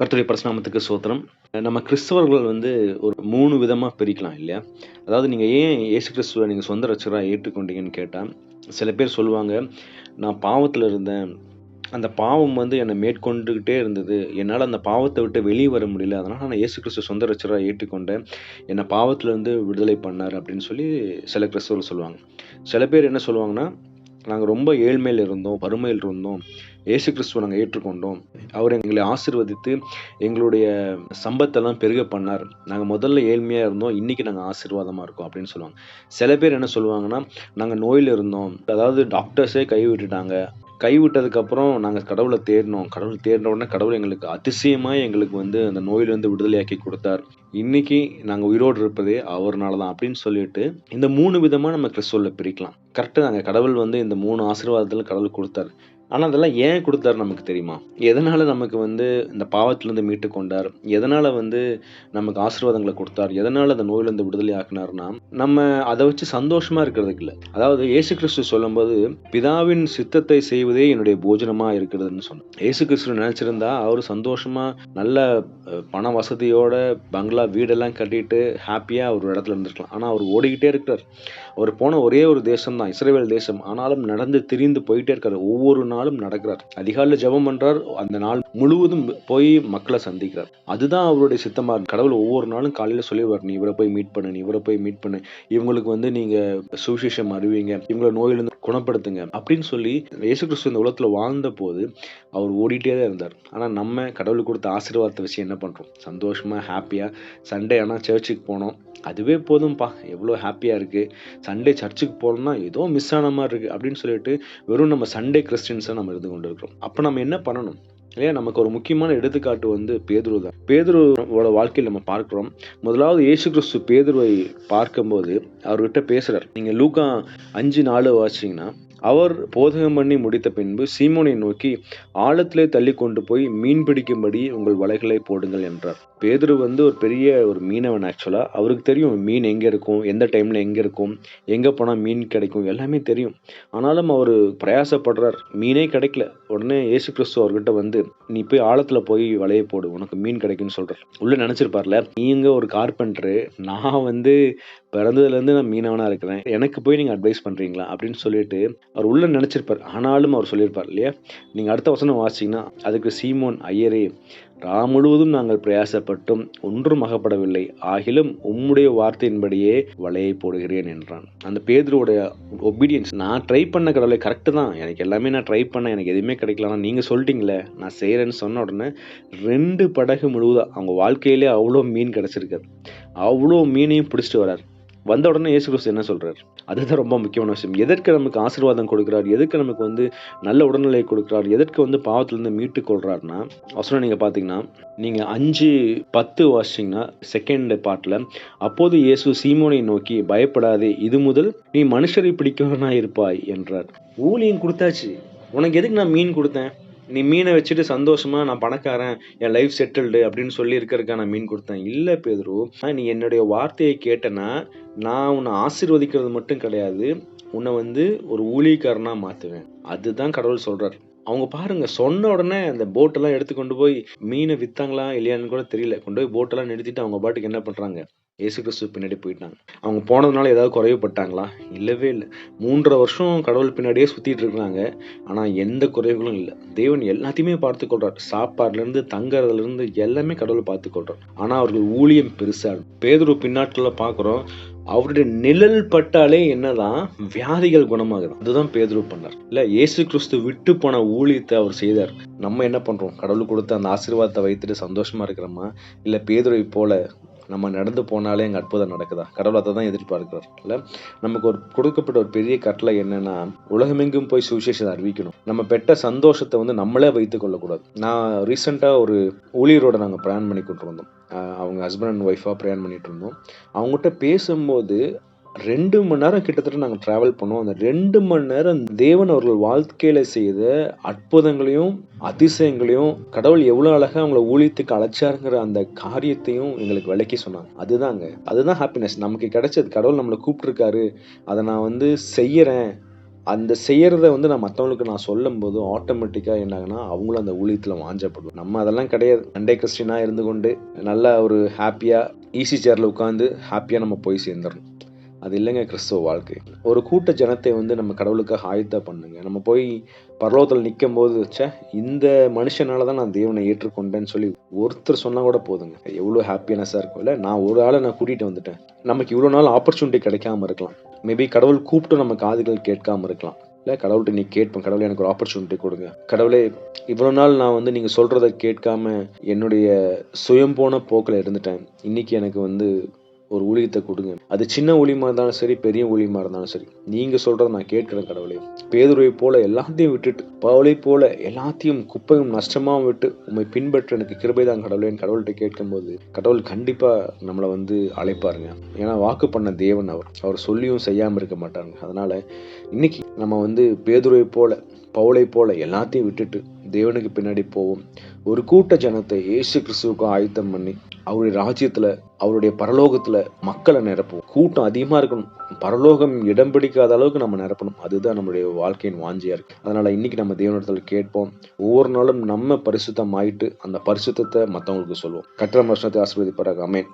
கர்த்தருடைய பரிசுநாமத்துக்கு ஸ்தோத்திரம். நம்ம கிறிஸ்தவர்கள் ஒரு 3 விதமா பிரிக்கலாம் இல்லையா? அதாவது நீங்க ஏன் இயேசு கிறிஸ்துவ நீங்க சொந்த ரட்சகரா ஏற்றுக்கொண்டீங்கன்னு கேட்டா, சில பேர் சொல்லுவாங்க, "நான் பாவத்துல இருந்தேன். அந்த பாவம் என்னை மேற்கொண்டுகிட்டே இருந்தது. என்னால அந்த பாவத்த விட்டு வெளிய வர முடியல. அதனால நான் இயேசு கிறிஸ்துவ சொந்த ரட்சகரா ஏற்றுக்கொண்டேன். என்ன பாவத்திலிருந்து விடுதலை பண்ணாரு." அப்படின்னு சொல்லி சில கிறிஸ்தவர்கள் சொல்லுவாங்க. சில பேர் என்ன சொல்லுவாங்கன்னா, "நாங்க ரொம்ப ஏழ்மையில இருந்தோம், வறுமையில் இருந்தோம். இயேசு கிறிஸ்துவ நாங்க ஏற்றுக்கொண்டோம். அவர் எங்களை ஆசீர்வதித்து எங்களுடைய சம்பத்தெல்லாம் பெருக பண்ணார். நாங்க முதல்ல ஏழ்மையா இருந்தோம். இன்னைக்கு நாங்க ஆசீர்வாதமா இருக்கோம்." அப்படின்னு சொல்லுவாங்க. சில பேர் என்ன சொல்லுவாங்கன்னா, "நாங்க நோயில இருந்தோம். அதாவது டாக்டர்ஸே கைவிட்டுட்டாங்க. கைவிட்டதுக்கப்புறம் நாங்க கடவுள தேடினோம். கடவுள தேடின உடனே கடவுள் எங்களுக்கு அதிசயமா எங்களுக்கு அந்த நோயிலிருந்து விடுதலையாக்கி குடுத்தார். இன்னைக்கு நாங்க உயிரோடு இருப்பதே அவர்னால தான்." அப்படின்னு சொல்லிட்டு இந்த 3 விதமா நம்ம கிறிஸ்துவுல பிரிக்கலாம். கரெக்ட்டு தாங்க. கடவுள் இந்த 3 ஆசீர்வாதத்துல கடவுள் குடுத்தார். ஆனா அதெல்லாம் ஏன் குடுத்தாரு நமக்கு தெரியுமா? எதனால நமக்கு இந்த பாவத்திலிருந்து மீட்டுக் கொண்டார்? எதனால நமக்கு ஆசீர்வாதங்கள குடுத்தார்? எதனால அந்த நோயிலிருந்து விடுதலை ஆக்குனார்ன்னா, நம்ம அத வச்சு சந்தோஷமா இருக்கிறதுக்கு இல்ல. அதாவது இயேசு கிறிஸ்து சொல்லும்போது, "பிதாவின் சித்தத்தை செய்வதே என்னுடைய போஜனமா இருக்கிறதுன்னு" சொன்னார். இயேசு கிறிஸ்து நினைச்சிருந்தா, அவரு சந்தோஷமா நல்ல பண வசதியோட பங்களா, வீடெல்லாம் கட்டிட்டு ஹேப்பியா ஒரு இடத்துல இருந்திருக்கலாம். ஆனா அவரு ஓடிக்கிட்டே இருக்கிறார். அவர் போன ஒரே ஒரு தேசம் தான் இஸ்ரவேல் தேசம். ஆனாலும் நடந்து திரிந்து போயிட்டே இருக்காரு. ஒவ்வொரு நாளும் நடக்கிறார். அதிகாலையில ஜெபம் பண்றார். அந்த நாள் முழுவதும் போய் மக்களை சந்திக்கிறார். அதுதான் அவருடைய சித்தமா இருக்கு. கடவுள் ஒவ்வொரு நாளும் காலையில சொல்லிடுவார், "நீ இவரை போய் மீட் பண்ணு, நீ இவரை போய் மீட் பண்ணு. இவங்களுக்கு நீங்க சுவிசேஷம் அறிவிங்க. இவங்களை நோயிலிருந்து குணப்படுத்துங்க." அப்படின்னு சொல்லி இயேசு கிறிஸ்து இந்த உலகத்துல வாழ்ந்த போது அவர் ஓடிட்டே தான் இருந்தார். ஆனா நம்ம கடவுளுக்கு கொடுத்த ஆசீர்வாதத்தை வச்சு என்ன பண்றோம்? சந்தோஷமா ஹேப்பியா சண்டே ஆனா சர்ச்சுக்கு போனோம். அதுவே போதும்பா, எவ்வளோ ஹேப்பியா இருக்கு. சண்டே சர்ச்சுக்கு போனோம்னா ஏதோ மிஸ் ஆன மாதிரி இருக்கு அப்படின்னு சொல்லிட்டு வெறும் நம்ம சண்டே கிறிஸ்டியன்ஸா நம்ம இருந்து கொண்டு இருக்கிறோம். அப்ப நம்ம என்ன பண்ணணும் இல்லையா? நமக்கு ஒரு முக்கியமான எடுத்துக்காட்டு பேதுரு தான். பேதுருவோட வாழ்க்கையில் நம்ம பார்க்கிறோம். முதலாவது இயேசு கிறிஸ்து பேதுருவை பார்க்கும்போது அவர்கிட்ட பேசுறார். நீங்க லூக்கா 5:4 வாசிச்சீங்கன்னா, அவர் போதகம் பண்ணி முடித்த பின்பு சீமோனை நோக்கி, "ஆழத்திலே தள்ளி கொண்டு போய் மீன் பிடிக்கும்படி உங்கள் வலைகளை போடுங்கள்" என்றார். பேதுரு ஒரு பெரிய ஒரு மீனவன். ஆக்சுவலா அவருக்கு தெரியும் மீன் எங்க இருக்கும், எந்த டைம்ல எங்க இருக்கும், எங்க போனா மீன் கிடைக்கும், எல்லாமே தெரியும். ஆனாலும் அவரு பிரயாசப்படுறார். மீனே கிடைக்கல. உடனே இயேசு கிறிஸ்து அவர்கிட்ட "நீ போய் ஆழத்துல போய் வலையை போடு, உனக்கு மீன் கிடைக்கும்னு" சொல்றார். உள்ள நினைச்சிருப்பார்ல, நீங்க ஒரு கார்பெண்டரு, நான் பிறந்ததுல இருந்து நான் மீனவனா இருக்கிறேன், எனக்கு போய் நீங்க அட்வைஸ் பண்றீங்களா அப்படின்னு சொல்லிட்டு அவர் உள்ள நினைச்சிருப்பார். ஆனாலும் அவர் சொல்லியிருப்பார் இல்லையா? நீங்க அடுத்த வசனம் வாசிச்சீங்கன்னா, அதுக்கு சீமோன், "ஐயரே, முழுவதும் நாங்கள் பிரயாசப்பட்டும் ஒன்றும் அகப்படவில்லை. ஆகிலும் உம்முடைய வார்த்தையின்படியே வலையை போடுகிறேன்" என்றான். அந்த பேதுருவோட ஒபீடியன்ஸ், நான் ட்ரை பண்ண கடவுளை கரெக்டு தான், எனக்கு எல்லாமே நான் ட்ரை பண்ணேன், எனக்கு எதுவுமே கிடைக்கல, ஆனால் நீங்கள் சொல்லிட்டீங்களே நான் செய்கிறேன்னு சொன்ன உடனே 2 படகு முழுவதா அவங்க வாழ்க்கையிலே அவ்வளோ மீன் கிடைச்சிருக்காரு. அவ்வளோ மீனையும் பிடிச்சிட்டு வரார். வந்த உடனே இயேசு கிறிஸ்து என்ன சொல்றாரு? அதுதான் ரொம்ப முக்கியமான விஷயம். எதற்கு நமக்கு ஆசீர்வாதம் கொடுக்கிறார்? எதற்கு நமக்கு நல்ல உடல்நிலை கொடுக்கிறார்? எதற்கு பாவத்திலிருந்து மீட்டு கொள்றாருன்னா, வசனம் நீங்க பாத்தீங்கன்னா, நீங்க 5:10 வாசிச்சீங்கன்னா செகண்ட் பார்ட்ல, "அப்போது இயேசு சீமோனை நோக்கி, பயப்படாதே, இது முதல் நீ மனுஷரை பிடிக்கிறவனாய் இருப்பாய்" என்றார். ஊழியம் கொடுத்தாச்சு. உனக்கு எதுக்கு நான் மீன் கொடுத்தேன்? நீ மீனை வச்சுட்டு சந்தோஷமா, "நான் பணக்காரன், என் லைஃப் செட்டில்டு" அப்படின்னு சொல்லி இருக்கிறதுக்கா நான் மீன் கொடுத்தேன்? இல்ல பேதுரு, நீ என்னுடைய வார்த்தையை கேட்டனா, நான் உன்னை ஆசீர்வதிக்கிறது மட்டும் கிடையாது, உன்னை ஒரு ஊழியக்காரனா மாத்துவேன். அதுதான் கடவுள் சொல்றார். அவங்க பாருங்க, சொன்ன உடனே அந்த போட்டெல்லாம் எடுத்து கொண்டு போய் மீனை வித்தாங்களா இல்லையான்னு கூட தெரியல. கொண்டு போய் போட்டெல்லாம் நிறுத்திட்டு அவங்க பாட்டுக்கு என்ன பண்றாங்க? இயேசு கிறிஸ்து பின்னாடி போயிட்டாங்க. அவங்க போனதுனால ஏதாவது குறைவுபட்டாங்களா? இல்லவே இல்லை. 3.5 வருஷம் கடவுள் பின்னாடியே சுத்திட்டு இருக்காங்க. ஆனா எந்த குறைவுகளும் இல்லை. தேவன் எல்லாத்தையுமே பார்த்து கொள்றார். சாப்பாடுல இருந்து தங்கறதுல இருந்து எல்லாமே கடவுள் பார்த்து கொள்றார். ஆனா அவர்கள் ஊழியம் பெருசா இருக்கும். பேதுரு பின்னாட்கள பாக்குறோம், அவருடைய நிழல் பட்டாலே என்னதான் வியாதிகள் குணமாகுது. அதுதான் பேதுரு பண்ணார். இல்ல, இயேசு கிறிஸ்து விட்டு போன ஊழியத்தை அவர் செய்தார். நம்ம என்ன பண்றோம்? கடவுள் கொடுத்த அந்த ஆசீர்வாதத்தை வைத்துட்டு சந்தோஷமா இருக்கிறோமா? இல்ல பேதுருவை போல நம்ம நடந்து போனாலே அங்க அற்புதம் நடக்குதா? கடவுள் அதை தான் எதிர்பார்க்கிறார். இல்ல, நமக்கு கொடுக்கப்பட்ட ஒரு பெரிய கட்டளை என்னன்னா, உலகமெங்கும் போய் சுவிசேஷத்தை அறிவிக்கணும். நம்ம பெற்ற சந்தோஷத்தை நம்மளே வைத்துக் கொள்ளக்கூடாது. நான் ரீசெண்டா ஒரு ஊழியரோட நாங்க பிரயாணம் பண்ணி கொண்டு வந்தோம். அவங்க ஹஸ்பண்ட் அண்ட் ஒய்ஃபா பிரயாணம் பண்ணிட்டு இருந்தோம். அவங்ககிட்ட பேசும்போது 2 மணி நேரம் கிட்டத்தட்ட நாங்க டிராவல் பண்ணோம். அந்த 2 மணி நேரம் தேவன் அவர்கள் வாழ்க்கையில செய்த அற்புதங்களையும் அதிசயங்களையும், கடவுள் எவ்வளவு அழகா அவங்களை ஊழியத்துக்கு அழைச்சாருங்கிற அந்த காரியத்தையும் எங்களுக்கு விளக்கி சொன்னாங்க. அதுதான் ஹாப்பினஸ் நமக்கு கிடைச்சது. கடவுள் நம்மளை கூப்பிட்டுருக்காரு, அதை நான் செய்யறேன், அந்த செய்யறத வந்து நான் மற்றவங்களுக்கு நான் சொல்லும்போது ஆட்டோமேட்டிக்காக என்ன ஆகுனா அவங்களும் அந்த ஊழியத்தில் வாஞ்சப்படுவோம். நம்ம அதெல்லாம் கிடையாது. சண்டே கிறிஸ்டினாக இருந்து கொண்டு நல்லா ஒரு ஹாப்பியாக ஈஸி சேரில் உட்காந்து ஹாப்பியாக நம்ம போய் சேர்ந்துடணும். அது இல்லைங்க கிறிஸ்துவ வாழ்க்கை. ஒரு கூட்ட ஜனத்தை வந்து நம்ம கடவுளுக்காக ஆயத்தம் பண்ணுங்க. நம்ம போய் பரலோகத்தில் நிற்கும் போது இந்த மனுஷனால தான் நான் தேவனை ஏற்றுக்கொண்டேன்னு சொல்லி ஒருத்தர் சொன்னா கூட போதுங்க. எவ்வளோ ஹாப்பினஸாக இருக்கும் இல்லை? நான் ஒரு ஆளை நான் கூட்டிகிட்டு வந்துட்டேன். நமக்கு இவ்வளோ நாள் ஆப்பர்ச்சுனிட்டி கிடைக்காம இருக்கலாம். மேபி கடவுள் கூப்பிட்டு நம்ம காதுகள் கேட்காம இருக்கலாம். இல்லை, கடவுள்கிட்ட நீ கேட்பேன், கடவுளே எனக்கு ஒரு ஆப்பர்ச்சுனிட்டி கொடுங்க. கடவுளே இவ்வளோ நாள் நான் வந்து நீங்கள் சொல்கிறத கேட்காம என்னுடைய சுயம் போன போக்கில் இருந்துட்டேன். இன்னைக்கு எனக்கு வந்து ஒரு ஊழியத்தை கொடுங்க. அது சின்ன ஊழியமாக இருந்தாலும் சரி, பெரிய ஊழியமாக இருந்தாலும் சரி, நீங்கள் சொல்கிறத நான் கேட்கிறேன் கடவுளே. பேதுருவை போல எல்லாத்தையும் விட்டுட்டு, பவுலை போல எல்லாத்தையும் குப்பையும் நஷ்டமாகவும் விட்டு உண்மை பின்பற்ற எனக்கு கிருபை தான் கடவுளே. கடவுள்கிட்ட கேட்கும்போது கடவுள் கண்டிப்பாக நம்மளை வந்து அழைப்பாருங்க. ஏன்னா வாக்கு பண்ண தேவன் அவர் சொல்லியும் செய்யாமல் இருக்க மாட்டாங்க. அதனால் இன்னைக்கு நம்ம வந்து பேதுருவை போல பவுலை போல எல்லாத்தையும் விட்டுட்டு தேவனுக்கு பின்னாடி போவோம். ஒரு கூட்ட ஜனத்தை இயேசு கிறிஸ்துவுக்கு ஆயத்தம் பண்ணி அவருடைய ராஜ்யத்துல அவருடைய பரலோகத்துல மக்களை நிரப்புவோம். கூட்டம் அதிகமா இருக்கணும். பரலோகம் இடம் பிடிக்காத அளவுக்கு நம்ம நிரப்பணும். அதுதான் நம்மளுடைய வாழ்க்கையின் வாஞ்சியா இருக்கு. அதனால இன்னைக்கு நம்ம தேவனிடத்துல கேட்போம். ஒவ்வொரு நாளும் நம்ம பரிசுத்தம் ஆயிட்டு அந்த பரிசுத்தத்தை மற்றவங்களுக்கு சொல்லுவோம். கர்த்தர் வருஷத்தை ஆசீர்வதிப்பாராக. ஆமென்.